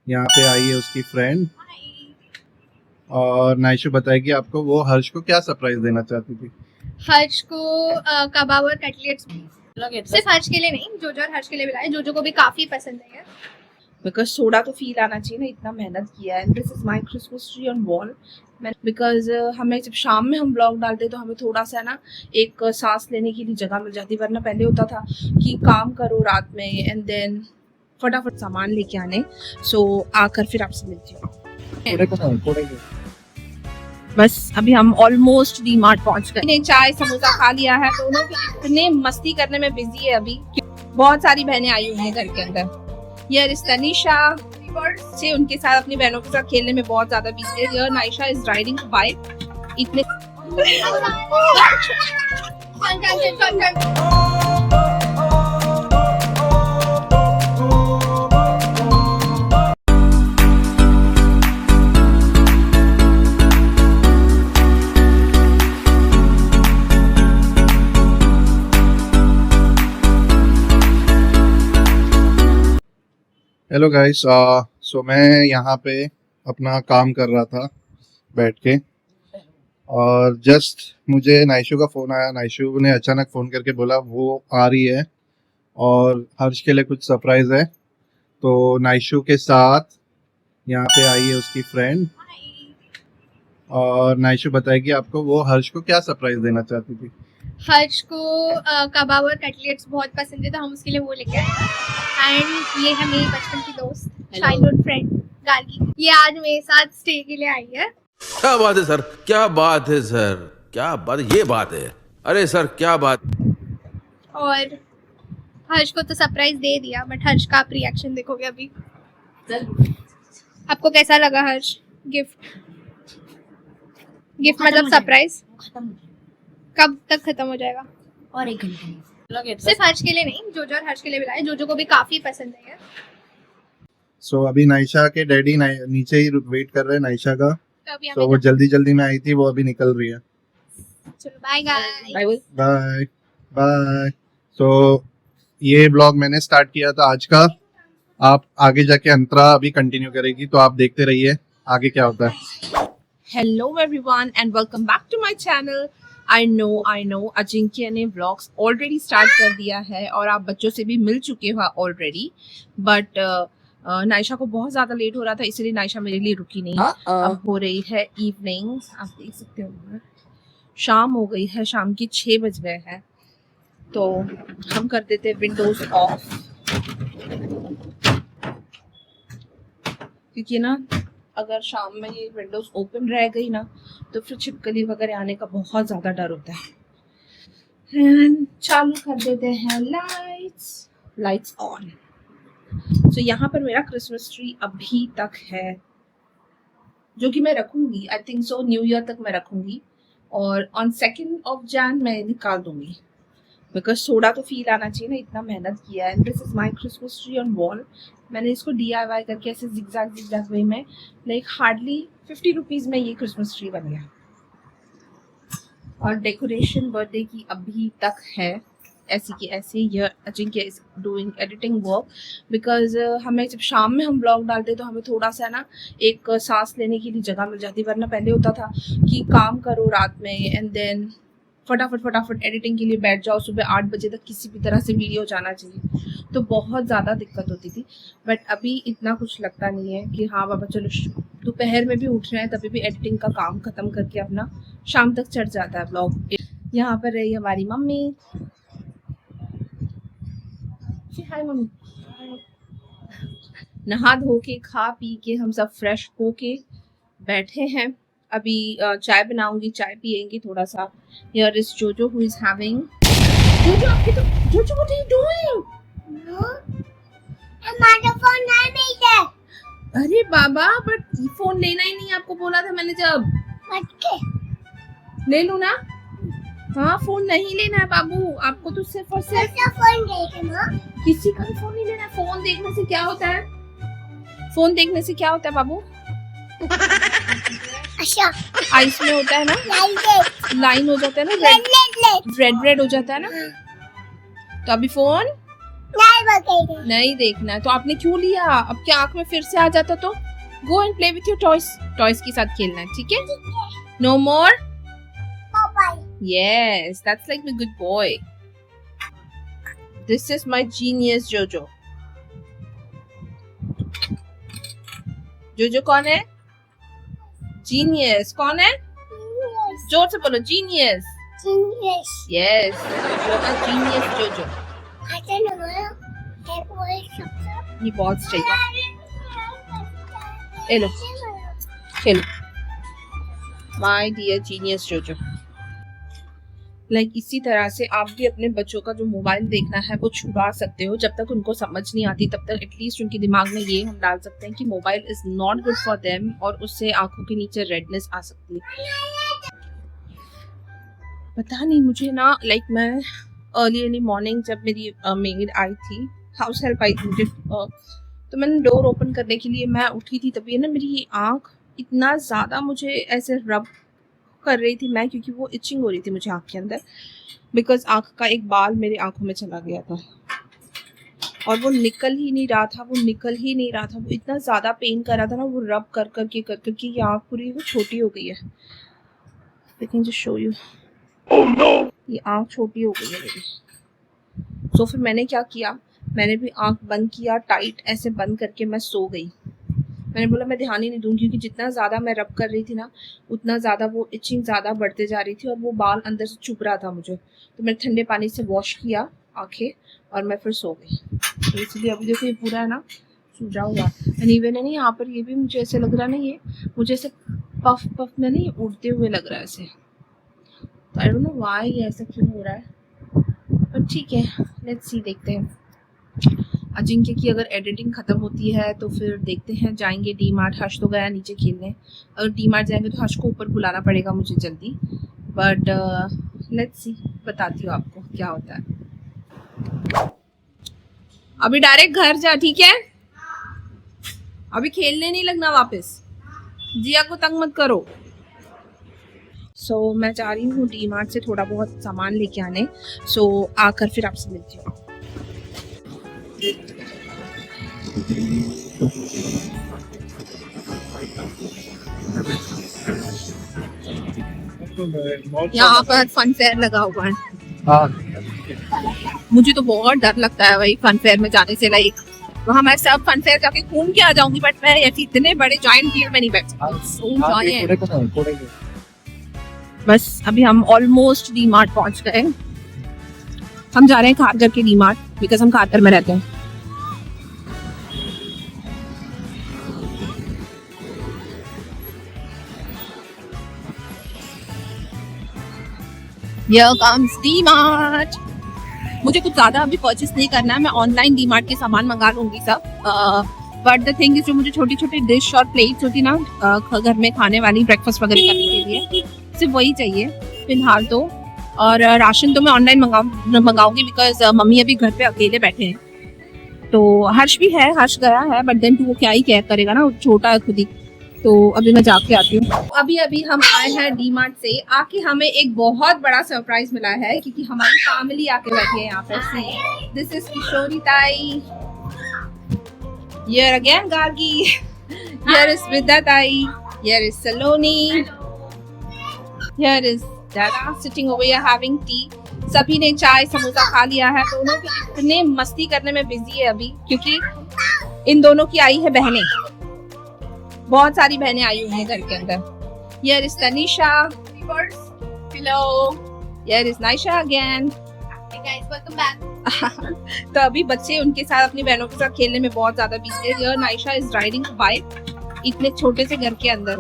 यहाँ पे आई है उसकी फ्रेंड और नाइशू बताएगी आपको वो हर्ष को क्या सरप्राइज देना चाहती थी। हर्ष को कबाब और कटलेट्स सिर्फ हर्ष के लिए नहीं, जोजो और हर्ष के लिए भी लाए। जोजो को भी काफी पसंद है। बिकॉज सोडा तो फील आना चाहिए ना, इतना मेहनत किया है। This is my Christmas tree on wall. Because हमें जब शाम में हम ब्लॉग डालते तो हमें थोड़ा सा ना एक सांस लेने के लिए जगह मिल जाती, वरना पहले होता था कि काम करो रात में एंड देन फटाफट सामान लेके आने। सो आकर फिर आपसे मिलती हूँ। बस अभी हम ऑलमोस्ट डी मार्ट पहुँच गए। चाय समोसा खा लिया है। दोनों इतने मस्ती करने में बिजी है अभी। बहुत सारी बहनें आई हुई हैं घर के अंदर। ये तनीशा से उनके साथ अपनी बहनों के साथ खेलने में बहुत ज्यादा बिजी है। ये नाइशा इज राइडिंग बाइक। इतने हेलो गाइस, सो मैं यहाँ पे अपना काम कर रहा था बैठ के और जस्ट मुझे नाइशू का फ़ोन आया। नाइशू ने अचानक फ़ोन करके बोला वो आ रही है और हर्ष के लिए कुछ सरप्राइज़ है। तो नाइशू के साथ यहाँ पे आई है उसकी फ्रेंड और नाइशू बताएगी आपको वो हर्ष को क्या सरप्राइज़ देना चाहती थी। हर्ष को कबाब और कटलेट्स बहुत पसंद है, तो हम उसके लिए वो लेके आए। एंड ये है मेरी बचपन की दोस्त, चाइल्डहुड फ्रेंड गार्गी। ये आज मेरे साथ स्टे के लिए आई है। क्या बात है सर, क्या बात है सर, क्या बात, ये बात है। अरे सर क्या बात। और हर्ष को तो सरप्राइज दे दिया, बट हर्ष का आप रिएक्शन देखोगे अभी। आपको कैसा लगा हर्ष? गिफ्ट मतलब सरप्राइज कब तक खत्म हो जाएगा? और 1 घंटे में। सिर्फ हर्ष के लिए नहीं, जोजो और हर्ष के लिए भी लाए। जोजो को भी काफी पसंद है। सो अभी नाइशा के डैडी नीचे ही वेट कर रहे हैं नाइशा का। तो वो जल्दी में आई थी, वो अभी निकल रही है। चलो बाय गाइस। Bye bye. तो ये ब्लॉग मैंने स्टार्ट किया था आज का। आप आगे जाके अंतरा अभी कंटिन्यू करेगी, तो आप देखते रहिए आगे क्या होता है। Hello everyone and welcome back to my channel. I know Ajinkya ने व्लॉग्स ऑलरेडी स्टार्ट कर दिया है और आप बच्चों से भी मिल चुके हो ऑलरेडी, बट नाइशा को बहुत ज़्यादा लेट हो रहा था, इसलिए नाइशा मेरे लिए रुकी नहीं। अब हो रही है इवनिंग, आप देख सकते हो शाम हो गई है, शाम की 6 बज गए हैं। तो हम कर देते विंडोज ऑफ, क्योंकि ना अगर शाम में ये विंडोज ओपन रह गई ना तो फिर छिपकली वगैरह आने का बहुत ज़्यादा डर होता है। चालू कर देते हैं लाइट्स ऑन। सो यहाँ पर मेरा क्रिसमस ट्री अभी तक है, जो कि मैं रखूंगी। I think so new year तक मैं रखूंगी और ऑन 2 Jan मैं निकाल दूंगी। बिकॉज सोडा तो फील आना चाहिए ना, इतना मेहनत किया है। This is my Christmas tree on wall. मैंने इसको DIY करके ऐसे जिगजैग वे में लाइक हार्डली 50 रुपीज़ में ये क्रिसमस ट्री बन गया। और डेकोरेशन बर्थडे की अभी तक है ऐसी की ऐसी। ये Ajinkya is doing editing work. Because हमें जब शाम में हम ब्लॉग डालते तो हमें थोड़ा सा ना एक सांस लेने के लिए जगह मिल जाती, वरना पहले होता था कि काम करो रात में एंड देन फटाफट एडिटिंग के लिए बैठ जाओ। सुबह 8 बजे तक किसी भी तरह से वीडियो जाना चाहिए, तो बहुत ज़्यादा दिक्कत होती थी। बट अभी इतना कुछ लगता नहीं है कि हाँ बाबा चलो दोपहर में भी उठ रहे हैं, तभी भी एडिटिंग का काम ख़त्म करके अपना शाम तक चढ़ जाता है ब्लॉग। यहाँ पर रही हमारी मम्मी। हाय मम्मी। नहा धो के खा पी के हम सब फ्रेश हो के बैठे हैं। अभी चाय बनाऊंगी, चाय पियेंगी थोड़ा सा। Here is Jojo who is having. Jojo, what are you doing? No, हमारा फोन नहीं है। अरे बाबा, बट फोन लेना ही नहीं आपको बोला था मैंने जब। ले लो ना। हाँ फोन नहीं लेना है बाबू, आपको तो सिर्फ और सिर्फ फोन देखना। किसी का भी फोन नहीं लेना है। फोन देखने से क्या होता है? फोन देखने से क्या होता है बाबू? अच्छा, आइस में होता है ना, लाइन हो जाता है ना, रेड हो जाता है ना। तो अभी फोन नहीं बकेगे नहीं देखना है तो आपने क्यों लिया? अब क्या आंख में फिर से आ जाता तो? Go and play with your toys, toys के साथ खेलना है, ठीक है? नो मोर? पापा yes, that's like a good boy. This is my genius जोजो. जोजो कौन है? जीनियस कौन है? जोर से बोलो, जीनियस. जीनियस यस, जीनियस जोजो. अच्छा ना एक वो सब ये बहुत चाहिए. लो खेलो. माय डियर जीनियस जोजो. लाइक इसी तरह से आप भी अपने बच्चों का जो मोबाइल देखना है वो छुड़ा सकते हो. जब तक उनको समझ नहीं आती तब तक एटलीस्ट उनके दिमाग में ये हम डाल सकते हैं कि mobile is not good for them और उससे आंखों के नीचे रेडनेस आ सकती है. पता नहीं मुझे ना लाइक मैं अर्ली मॉर्निंग जब मेरी मेड आई थी, हाउस हेल्प आई थी मुझे, तो मैंने डोर ओपन करने के लिए मैं उठी थी, तभी ना मेरी आँख इतना ज़्यादा मुझे ऐसे रब कर रही थी मैं, क्योंकि वो इचिंग हो रही थी मुझे आँख के अंदर, बिकॉज आँख का एक बाल मेरी आँखों में चला गया था और वो निकल ही नहीं रहा था. वो इतना ज़्यादा पेन कर रहा था ना, वो रब कर करके ये आँख पूरी वो छोटी हो गई है. लेकिन जस्ट शो यू, ये आँख छोटी हो गई है मेरी. तो फिर मैंने क्या किया, मैंने भी आँख बंद किया, टाइट ऐसे बंद करके मैं सो गई. मैंने बोला मैं ध्यान ही नहीं दूंगी, क्योंकि जितना ज़्यादा मैं रब कर रही थी ना उतना ज़्यादा वो इचिंग ज़्यादा बढ़ते जा रही थी और वो बाल अंदर से चुभ रहा था मुझे. तो मैंने ठंडे पानी से वॉश किया आँखें और मैं फिर सो गई. तो इसलिए अभी देखो ये पूरा है ना सूजा हुआ. एंड इवन है ना यहाँ पर ये भी मुझे ऐसे लग रहा ना, ये मुझे ऐसे पफ में नहीं उड़ते हुए लग रहा है ऐसे. तो आई डोंट नो व्हाई ये ऐसा क्यों हो रहा है, पर ठीक है, लेट्स सी, देखते हैं. अजिंक्य की अगर एडिटिंग ख़त्म होती है तो फिर देखते हैं, जाएंगे डी मार्ट. हर्ष तो गया नीचे खेलने. अगर डी मार्ट जाएंगे तो हर्ष को ऊपर बुलाना पड़ेगा मुझे जल्दी, बट लेट्स सी, बताती हूँ आपको क्या होता है. अभी डायरेक्ट घर जा, ठीक है? अभी खेलने नहीं लगना वापस, जिया को तंग मत करो. सो मैं जा रही हूँ डी मार्ट से थोड़ा बहुत सामान लेके आने. सो आकर फिर आपसे मिलती हूँ. यहाँ पर फन फेयर लगा हुआ है. हाँ मुझे तो बहुत डर लगता है भाई फन फेयर में जाने से. लाइक वहाँ मैं सब फन फेयर जाके घूम के आ जाऊंगी, बट मैं ऐसे इतने बड़े जॉइंट भीड़ में नहीं बैठ सकती. बस अभी हम ऑलमोस्ट डी मार्ट पहुंच गए. हम जा रहे हैं खारघर के डी मार्ट, बिकॉज हम खारघर में रहते हैं. Here comes D-Mart. मुझे कुछ ज़्यादा अभी परचेस नहीं करना है, मैं ऑनलाइन D-Mart के सामान मंगा लूँगी सब. बट द थिंग इज जो मुझे छोटी छोटी डिश और प्लेट्स होती ना घर में खाने वाली, ब्रेकफास्ट वगैरह करने के लिए, सिर्फ वही चाहिए फिलहाल तो. और राशन तो मैं ऑनलाइन मंगाऊंगी बिकॉज मम्मी अभी घर पे अकेले बैठे हैं. तो हर्ष भी है, हर्ष गया है, बट देन वो क्या ही केयर करेगा ना, छोटा है खुद ही. तो अभी मैं जाके आती हूँ. अभी हम आए हैं डी मार्ट से. आके हमें एक बहुत बड़ा सरप्राइज मिला है, क्योंकि हमारी फैमिली आके बैठी है यहाँ पर. दिस इज किशोरी ताई, here again Gargi, here is Vidya ताई, here is Saloni, here is Dada sitting over here having tea. सभी ने चाय समोसा खा लिया है. दोनों इतने मस्ती करने में बिजी है अभी, क्योंकि इन दोनों की आई है बहनें. बहुत सारी बहनें आई हुई हैं घर के अंदर. Here is Tanisha. Hello. Here is Naisha again. Hey guys, welcome back. तो अभी बच्चे उनके साथ अपनी बहनों के साथ खेलने में बहुत ज्यादा बिजी है. Here Naisha is riding a bike इतने छोटे से घर के अंदर.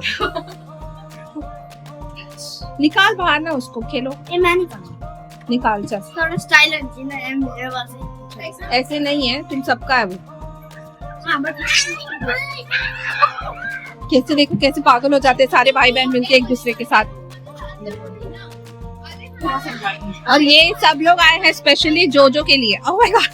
निकाल बाहर ना उसको, खेलो. ये मैं नहीं करना. निकाल चल. थोड़ा स्टाइल है मेरे पास. ऐसे नहीं है, तुम सबका है वो. हाँ बट कैसे देखो कैसे पागल हो जाते हैं सारे भाई बहन मिलके एक दूसरे के साथ. और ये सब लोग आए हैं स्पेशली जोजो के लिए. Oh my God.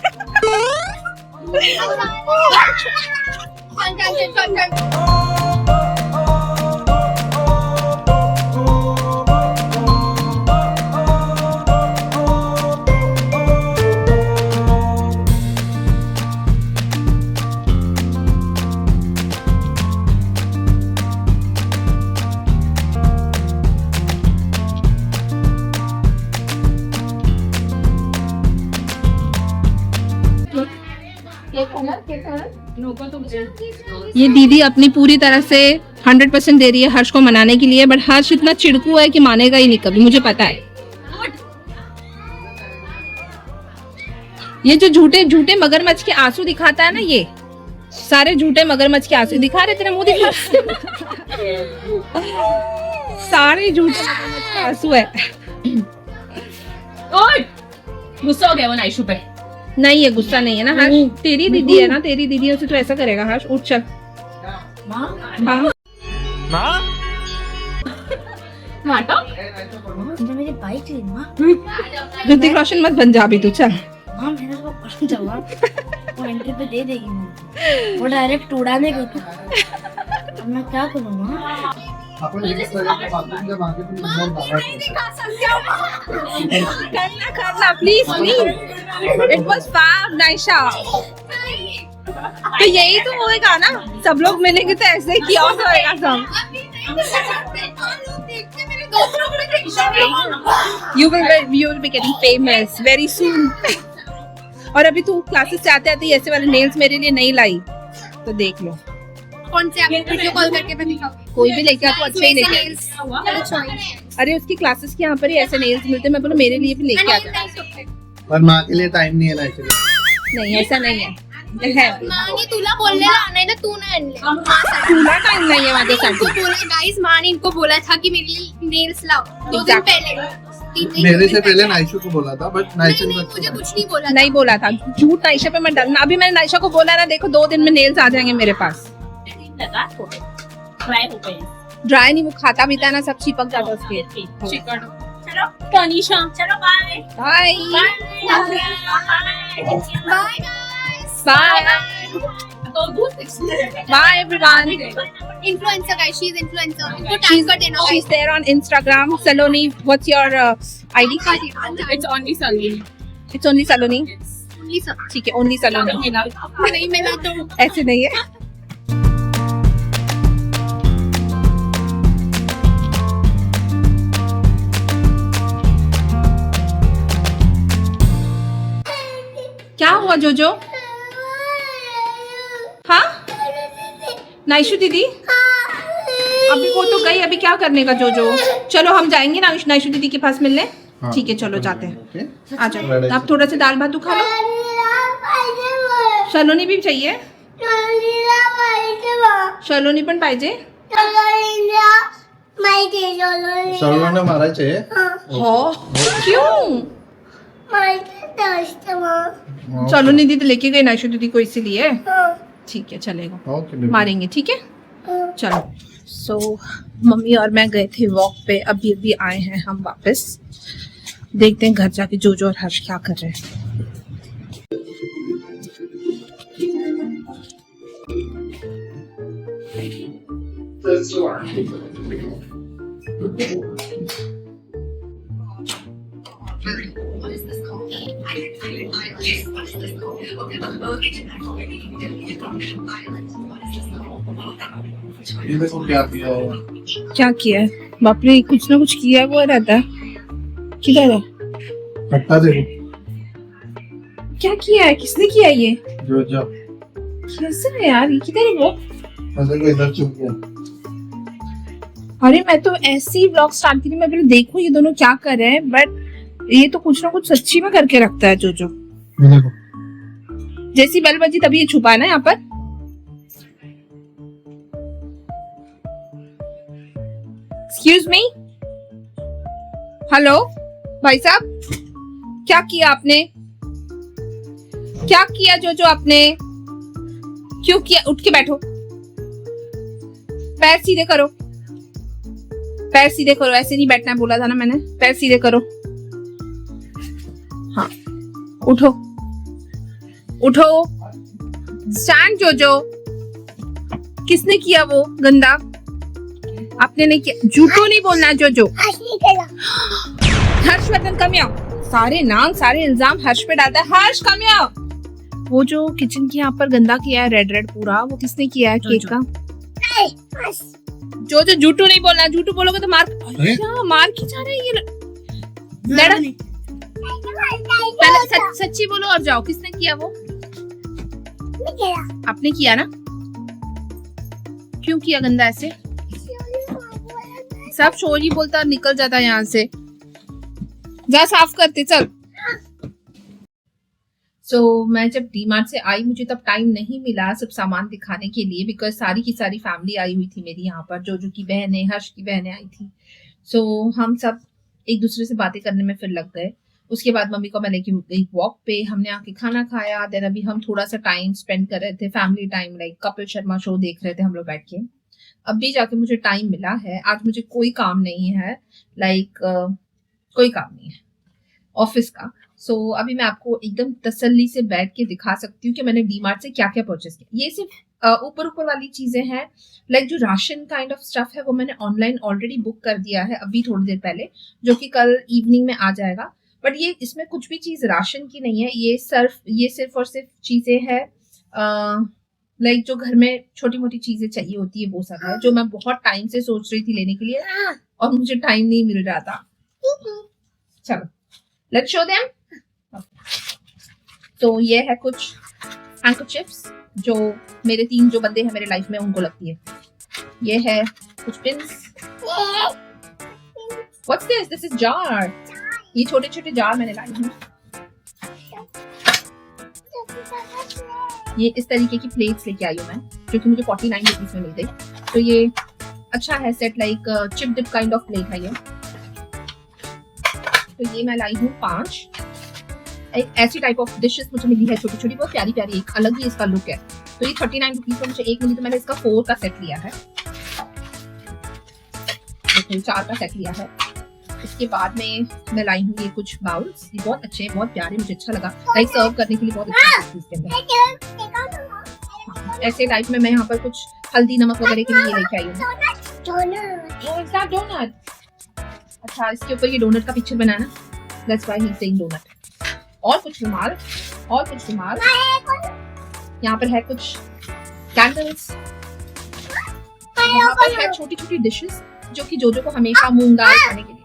ये दीदी अपनी पूरी तरह से 100% दे रही है हर्ष को मनाने के लिए, बट हर्ष इतना चिड़कू है कि मानेगा ही नहीं कभी, मुझे पता है। ये जो झूठे झूठे मगरमच्छ के आंसू दिखाता है ना, ये सारे झूठे मगरमच्छ के आंसू दिखा रहे, तेरा मुंह दिखा सारे झूठे मगरमच्छ के आंसू है। गुस्सा हो गया वो नाइशू पे। नहीं है, गुस्सा नहीं है ना हर्ष, तेरी दीदी है ना, तेरी दीदी है, उसे तो ऐसा करेगा हर्ष। उठ चल। हाँ। मुझे मेरी बाइक ली माँ। ऋतिक रोशन मत बन जा अभी तू, चल। माँ मेरे को पसंद चला, वो एंट्री पे दे देगी मुझे, वो डायरेक्ट उड़ाने को था। अब मैं क्या करूँ माँ? करना please please, it was fab Naisha. तो यही तो होएगा ना, सब लोग मिलेंगे तो ऐसे ही किया होएगा सब। You will be getting famous very soon. और अभी तू क्लासेस से आते आते ऐसे वाले नेल्स मेरे लिए नहीं लाई, तो देख लो। कौन से आप वीडियो कॉल करके मैं दिखाऊंगी? कोई भी लेके आ तो अच्छे ही लेके आ। अरे उसकी क्लासेस के यहाँ पर ही ऐसे नेल्स मिलते हैं, मैं बोला मेरे लिए भी लेके आ जा। पर माँ के लिए टाइम नहीं है ना एक्चुअली। नहीं ऐसा नहीं है, माँ ने तुला बोलने आना है ना, तू ना आणले। पूरा टाइम नहीं है माझ्यासाठी। इनको बोला गाइस, माँ ने इनको बोला था कि मेरे लिए नेल्स लाओ 2 दिन पहले। मेरे से पहले नाइशू को बोला था, बट नाइशू ने मुझे कुछ नहीं बोला। नहीं बोला था, झूठ नाइशा पे मत डालना। अभी मैंने नाइशा को बोला ना, देखो 2 दिन में नेल्स आ जाएंगे मेरे पास। ड्राई नहीं, वो खाता भी था ना, सब चिपक जाता है उसके। चलो तनीशा, चलो bye bye bye bye everyone. Influencer guys, she is influencer. इनको टैग कर देना। She's there on Instagram. Saloni, what's your ID? It's only Saloni. It's only Saloni. Only सब। ठीक है, only Saloni। नहीं मिला तो ऐसे नहीं है। क्या हुआ जोजो? हाँ नाइशू दीदी, अभी वो तो गई, अभी क्या करने का जोजो? चलो हम जाएंगे ना नाइशू दीदी के पास मिलने। ठीक है चलो जाते हैं, आ जाओ। आप थोड़ा सा दाल भात खा लो। सलोनी भी चाहिए? सलोनी पण पाहिजे? सर्वांना मारायचे हो क्यों? सलोनी दीदी लेके गई नाइशू दीदी को, इसीलिए। ठीक है चलेगा, ओके मारेंगे, ठीक है चलो। सो मम्मी और मैं गए थे वॉक पे, अभी अभी आए हैं हम वापस। देखते हैं घर जाके जोजो और हर्ष क्या कर रहे हैं। ये देखो क्या किया है। क्या किया है? बाप रे, कुछ ना कुछ किया हुआ रहता है। किधर है? खट्टा देखो क्या किया है? किसने किया है ये? जो कैसे है यार, ये किधर है वो? ऐसे को इधर चुप गया। अरे मैं तो ऐसे ही व्लॉग स्टार्ट की, मैं पहले देखूं ये दोनों क्या कर रहे हैं, बट ये तो कुछ ना कुछ सच्ची में करके रखता है जोजो। ये देखो जैसी बेल बजी तभी ये छुपा है ना यहाँ पर। एक्सक्यूज मी, हेलो भाई साहब, क्या किया आपने? क्या किया जोजो आपने? क्यों किया? उठ के बैठो, पैर सीधे करो, पैर सीधे करो। ऐसे नहीं बैठना है, बोला था ना मैंने, पैर सीधे करो। हाँ उठो उठो, स्टैंड जोजो। किसने किया वो गंदा? आपने नहीं किया, झूठो नहीं बोलना है जोजो। हर्षवर्धन कम आओ, सारे नाम सारे इल्जाम हर्ष पे डालता है। हर्ष कम आओ। वो जो किचन के यहाँ पर गंदा किया है रेड रेड पूरा, वो किसने किया है केक का? जोजो झूठो नहीं बोलना, झूठो बोलोगे तो मार। अच्छा मार खिंचा रहे हैं ये। पहले सच्ची बोलो और जाओ, किसने किया वो? आपने किया ना? क्यों किया गंदा ऐसे? सब शोरी बोलता निकल जाता यहाँ से। जा साफ करते चल। मैं जब डीमार्ट से आई मुझे तब टाइम नहीं मिला सब सामान दिखाने के लिए, बिकॉज सारी की सारी फैमिली आई हुई थी मेरी यहाँ पर। जो की बहनें, हर्ष की बहनें आई थी। हम सब एक दूसरे से बातें करने में फिर लग गए। उसके बाद मम्मी को मैं लेके गई वॉक पे, हमने आके खाना खाया। देन अभी हम थोड़ा सा टाइम स्पेंड कर रहे थे, family time, like Kapil Sharma show देख रहे थे हम लोग बैठ के। अब भी जाके मुझे टाइम मिला है। आज मुझे कोई काम नहीं है, लाइक कोई काम नहीं है ऑफिस का। अभी मैं आपको एकदम तसल्ली से बैठ के दिखा सकती हूँ कि मैंने डीमार्ट से क्या क्या परचेस किया। ये सिर्फ ऊपर वाली चीजें हैं, लाइक जो राशन काइंड ऑफ स्टफ है वो मैंने ऑनलाइन ऑलरेडी बुक कर दिया है अभी थोड़ी देर पहले, जो कि कल इवनिंग में आ जाएगा। बट ये इसमें कुछ भी चीज राशन की नहीं है, ये सिर्फ और सिर्फ चीजें हैं लाइक जो घर में छोटी मोटी चीजें चाहिए होती है वो सब है, जो मैं बहुत टाइम से सोच रही थी लेने के लिए और मुझे टाइम नहीं मिल रहा था। चलो लेट्स शो देम। ये है कुछ हैंकरचिप्स जो मेरे 3 जो बंदे हैं मेरे लाइफ में उनको लगती है। ये है कुछ pins. What's this? This is jar. ये छोटे छोटे जार मैंने लाई हूँ। ये इस तरीके की प्लेट्स लेके आई हूँ मैं, जो कि मुझे 49 रुपीज में मिल गई। तो ये अच्छा है set, like chip dip kind of plate है ये। तो ये मैं लाई हूँ 5। एक ऐसी टाइप ऑफ डिशेस मुझे मिली है छोटी छोटी, बहुत प्यारी प्यारी, एक अलग ही इसका लुक है। तो ये 39 रुपीज में मुझे एक मिली, तो मैंने इसका 4 का सेट लिया है। देखो 4 का सेट लिया है। इसके बाद में मैं लाई हूँ ये कुछ बाउल्स। ये बहुत अच्छे हैं, बहुत प्यारे, मुझे अच्छा लगा, लाइक सर्व करने के लिए बहुत अच्छा है इसके अंदर। ऐसे टाइप में मैं यहाँ पर कुछ हल्दी नमक वगैरह के लिए ये लेके आई हूँ। डोनट। अच्छा, इसके ऊपर ये डोनट का पिक्चर बनाना, that's why he is saying donut. और कुछ रुमाल, यहाँ पर है कुछ कैंडल्स। यहाँ पर है छोटी छोटी डिशेस जो कि जोजो को हमेशा मूंग दाल खाने के लिए,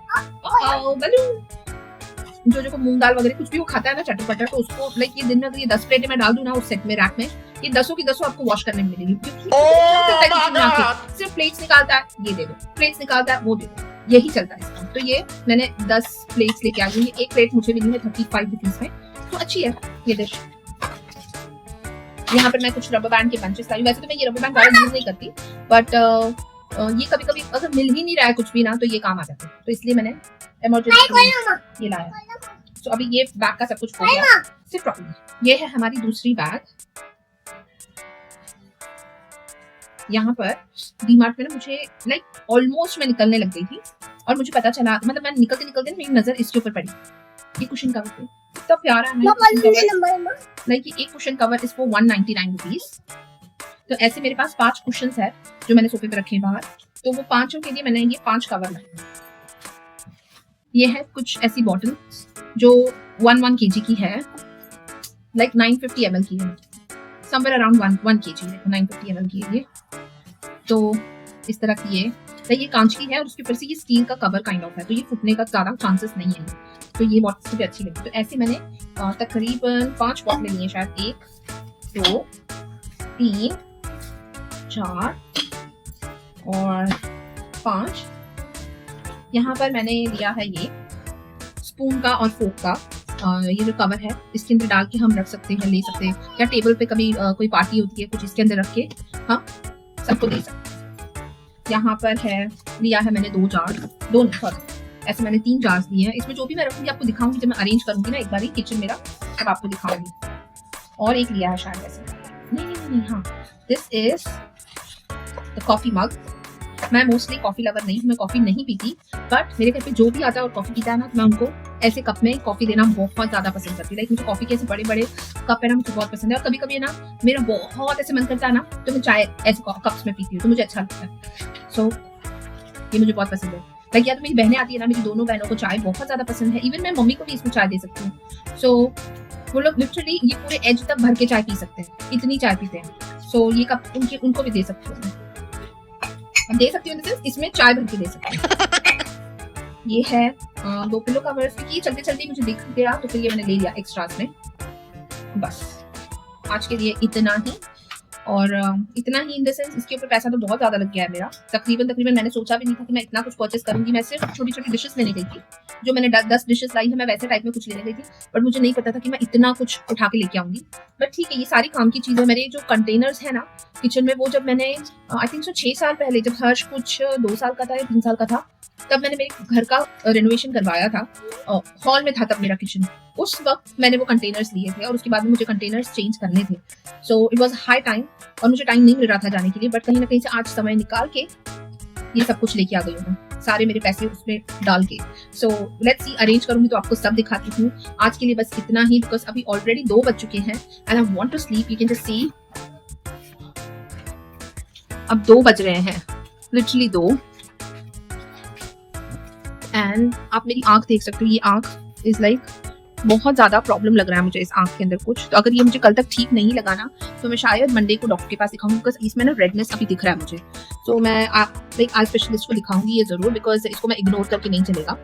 जोजो को मूंग दाल वगैरह कुछ भी वो खाता है ना चटर पटर, तो उसको लाइक ये दिन में अगर ये 10 प्लेटें मैं डाल दूं ना उस सेट में, रैक में, ये 10 की 10 आपको वॉश करने में मिलेगी। क्योंकि सिर्फ प्लेट्स निकालता है, ये दे दो, प्लेट्स निकालता है, वो दे दो, यही चलता है इसका। तो ये मैंने 10 प्लेट्स लेके आई हूँ। एक प्लेट मुझे मिली है 35 रुपीज में, तो अच्छी है ये डिश। यहाँ पर मैं कुछ रबर बैंड के बंचेस लाई। वैसे तो मैं ये रबर बैंड ज्यादा यूज नहीं करती, बट ये कभी कभी अगर मिल ही नहीं रहा है कुछ भी ना, तो ये काम आ जाता है, तो इसलिए मैंने इमरजेंसी ये लाया। तो अभी ये बैग का सब कुछ हो गया सिर्फ प्रॉब्लम। ये है हमारी दूसरी बैग। यहाँ पर डीमार्ट में ना मुझे लाइक ऑलमोस्ट मैं निकलने लग गई थी और मुझे पता चला, मतलब मैं निकलते निकलते मेरी नजर इसके ऊपर पड़ी, ये कुशन कवर पे। इतना प्यारा है लाइक ये एक कुशन कवर, इसको 199 रुपीज। तो ऐसे मेरे पास 5 कुशन है जो मैंने सोफे पे रखे हैं बाहर, तो वो 5 के लिए मैंने ये 5 कवर लाए। ये है कुछ ऐसी बॉटल जो 1 kg की है, लाइक 950 ml की है, समवेयर अराउंड 1 kg है, 950 ml की है ये। तो इस तरह की ये कांच की है और उसके ऊपर से ये स्टील का कवर काइंड ऑफ है, तो ये फूटने का ज्यादा चांसेस नहीं है। तो ये बॉटल मुझे अच्छी लगी। तो ऐसे मैंने तकरीबन 5 बॉटलें ली हैं, शायद 1 2 3 4 और 5। यहाँ पर मैंने लिया है ये स्पून का और फोक का, ये जो कवर है इसके अंदर डाल के हम रख सकते हैं, ले सकते हैं, या टेबल पे कभी कोई पार्टी होती है कुछ इसके अंदर रख के हम सबको दे सकते हैं। यहाँ पर है लिया है मैंने 2 जार, ऐसे मैंने 3 जार्स लिए हैं। इसमें जो भी मैं रखूंगी आपको दिखाऊंगी जब मैं अरेंज करूंगी ना एक बार किचन मेरा, तब आपको दिखाऊंगी। और एक लिया है शायद ऐसे, नहीं हाँ, this is the coffee mug. मैं मोस्टली कॉफी लवर नहीं हूँ, मैं कॉफी नहीं पीती, बट मेरे घर पे जो भी आता है और कॉफी पीता है ना, तो मैं उनको ऐसे कप में कॉफी देना बहुत ज्यादा पसंद करती हूँ। लाइक मुझे कॉफी के ऐसे बड़े बड़े कप है ना, मुझे बहुत पसंद है। और कभी कभी ना मेरा बहुत ऐसे मन करता है ना, तो मैं चाय ऐसे कप्स में पीती हूँ, तो मुझे अच्छा लगता है। सो ये मुझे बहुत पसंद है। लाइक या तो मेरी बहनें आती है ना, मेरी दोनों बहनों को चाय बहुत ज्यादा पसंद है। इवन मैं मम्मी को भी इसमें चाय दे सकती हूँ। सो वो लोग लिटरली ये पूरे एज तक भर के चाय पी सकते हैं, इतनी चाय पीते हैं। सो ये कप उनको भी दे सकती हूँ, दे सकती हूँ, इसमें चाय भर के दे सकती हूँ। ये है 2 पिलो कवर्स की, चलते चलते मुझे दिख गया तो फिर ये मैंने ले लिया एक्स्ट्रास में, बस आज के लिए इतना ही। और इतना ही इन द सेंस इसके ऊपर पैसा तो बहुत ज़्यादा लग गया है मेरा। तकरीबन मैंने सोचा भी नहीं था कि मैं इतना कुछ परचेस करूंगी। मैं सिर्फ छोटी छोटी डिशेस लेने गई थी, जो मैंने 10 डिशेस लाई है, मैं वैसे टाइप में कुछ लेने गई थी, बट मुझे नहीं पता था कि मैं इतना कुछ उठा के लेके आऊंगी। बट ठीक है, ये सारी काम की चीज़ें। मेरे जो कंटेनर्स है ना किचन में, वो जब मैंने आई थिंक 6 साल पहले, जब हर्ष कुछ 2 साल का था या 3 साल का था, तब मैंने मेरे घर का रेनोवेशन करवाया था। हॉल में था तब मेरा किचन। उस वक्त मैंने वो कंटेनर्स लिए थे और उसके बाद में मुझे कंटेनर्स चेंज करने थे। So it was high time और मुझे टाइम नहीं मिल रहा था जाने के लिए, बट कहीं ना कहीं से आज समय निकाल के ये सब कुछ लेके आ गई हूँ, सारे मेरे पैसे उसमें डाल के। सो लेट्स सी, अरेंज करूंगी तो आपको सब दिखाती हूँ। आज के लिए बस इतना ही, बिकॉज अभी ऑलरेडी 2 बज चुके हैं and I want to sleep. You can just see, अब 2 बज रहे हैं, लिटरली 2। एंड आप मेरी आंख देख सकते हो, ये आंख इज लाइक बहुत ज्यादा प्रॉब्लम लग रहा है मुझे इस आंख के अंदर कुछ। तो अगर ये मुझे कल तक ठीक नहीं लगा ना, तो मैं शायद मंडे को डॉक्टर के पास दिखाऊंगी, बिकॉज इसमें ना रेडनेस अभी दिख रहा है मुझे। तो मैं लाइक आई स्पेशलिस्ट को दिखाऊंगी ये जरूर, बिकॉज इसको मैं इग्नोर करके नहीं चलेगा।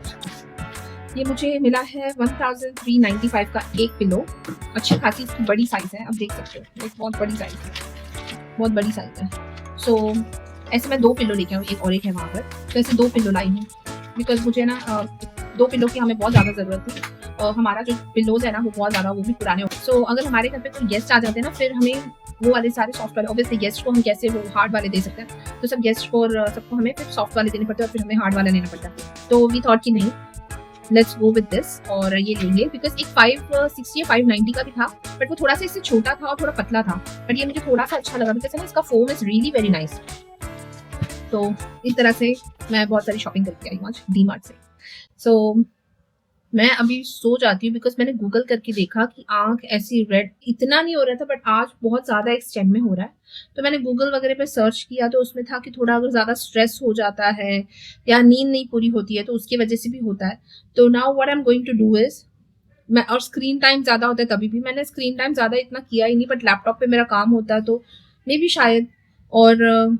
ये मुझे मिला है 1395 का एक पिलो। अच्छी खासी इसकी बड़ी साइज है, आप देख सकते हो, एक बहुत बड़ी साइज है, बहुत बड़ी साइज है। सो ऐसे मैं 2 पिलो लेके आऊँ, एक और एक है वहाँ पर। तो ऐसे 2 पिलो लाई हूँ, बिकॉज मुझे ना 2 पिलो की हमें बहुत ज़्यादा ज़रूरत थी। हमारा जो पिलोज है ना वो बहुत ज़्यादा, वो भी पुराने हो। सो अगर हमारे घर पे कोई गेस्ट आ जाते हैं ना, फिर हमें वो वाले सारे सॉफ्ट वाले, ऑब्वियसली गेस्ट को हम कैसे वो हार्ड वाले दे सकते हैं, तो सब गेस्ट को और सबको हमें फिर सॉफ्ट वाले देने पड़ते हैं और फिर हमें हार्ड वाला लेना पड़ता है। तो वी थॉट कि नहीं, लेट्स गो विद दिस और ये लेंगे, बिकॉज एक 560 या 590 का भी था, बट वो थोड़ा सा इससे छोटा था और थोड़ा पतला था, बट ये मुझे थोड़ा सा अच्छा लगा, बिकॉज इसका foam is really very nice. तो इस तरह से मैं बहुत सारी शॉपिंग करके आई हूँ आज डी-मार्ट से। सो मैं अभी सो जाती हूँ, बिकॉज मैंने गूगल करके देखा कि आंख ऐसी रेड इतना नहीं हो रहा था, बट आज बहुत ज़्यादा एक्सटेंड में हो रहा है। तो मैंने गूगल वगैरह पे सर्च किया, तो उसमें था कि थोड़ा अगर ज़्यादा स्ट्रेस हो जाता है या नींद नहीं पूरी होती है तो उसकी वजह से भी होता है। तो now what I am going to do is, मैं, और स्क्रीन टाइम ज़्यादा होता है, तभी भी मैंने स्क्रीन टाइम ज़्यादा इतना किया ही नहीं, बट लैपटॉप पे मेरा काम होता है तो मे बी शायद, और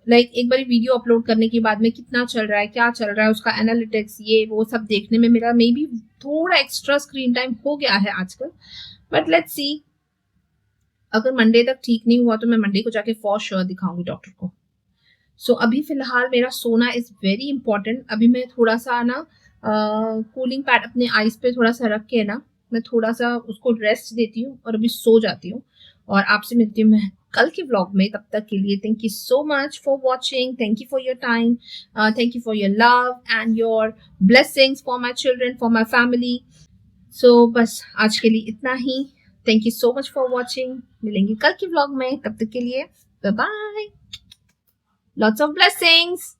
लाइक एक बार वीडियो अपलोड करने के बाद में कितना चल रहा है, क्या चल रहा है, उसका एनालिटिक्स, ये वो सब देखने में मेरा मे बी थोड़ा एक्स्ट्रा स्क्रीन टाइम हो गया है आजकल। बट लेट्स सी, अगर मंडे तक ठीक नहीं हुआ तो मैं मंडे को जाके फॉर श्योर दिखाऊंगी डॉक्टर को। सो अभी फिलहाल मेरा सोना इज वेरी इंपॉर्टेंट। अभी मैं थोड़ा सा ना कूलिंग पैड अपने आईज पे थोड़ा सा रख के ना, मैं थोड़ा सा उसको रेस्ट देती हूँ और अभी सो जाती हूँ, और आपसे मिलती हूँ मैं कल के व्लॉग में। तब तक के लिए thank you so much for watching, thank you for your time, thank you for your love and your blessings for my children, for my family. So बस आज के लिए इतना ही। Thank you so much for watching. मिलेंगे कल के vlog में, तब तक के लिए bye bye, lots of blessings.